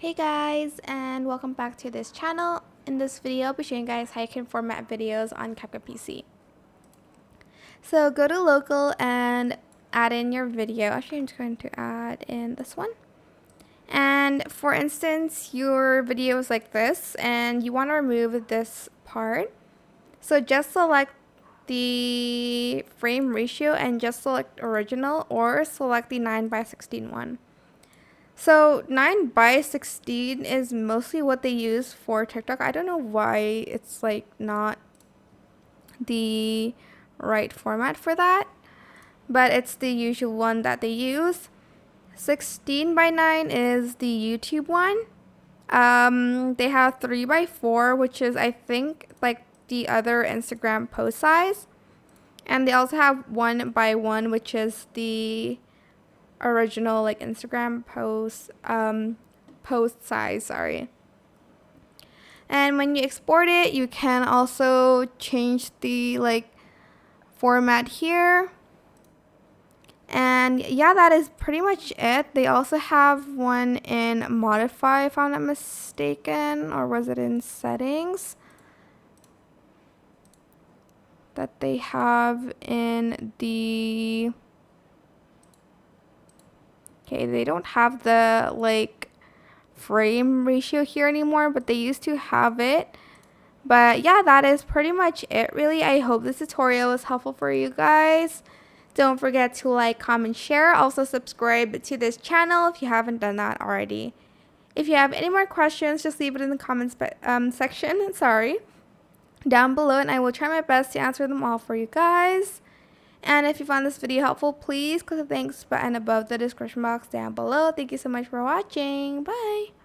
Hey guys, and welcome back to this channel. In this video, I'll be showing you guys how you can format videos on CapCut PC. So go to local and add in your video. Actually, I'm just going to add in this one. And for instance, your video is like this and you want to remove this part. So just select the frame ratio and just select original or select the 9:16 one. So 9:16 is mostly what they use for TikTok. I don't know why it's like not the right format for that, but it's the usual one that they use. 16:9 is the YouTube one. They have 3:4, which is I think like the other Instagram post size, and they also have 1:1, which is the original like Instagram post size, sorry. And when you export it, you can also change the like format here. And yeah, that is pretty much it. They also have one in modify, if I'm not mistaken, or was it in settings? That they have in the... Okay, they don't have the like frame ratio here anymore, but they used to have it. But yeah, that is pretty much it really. I hope this tutorial was helpful for you guys. Don't forget to like, comment, share. Also subscribe to this channel if you haven't done that already. If you have any more questions, just leave it in the comments section, down below, and I will try my best to answer them all for you guys. And if you found this video helpful, please click the thanks button above the description box down below. Thank you so much for watching. Bye!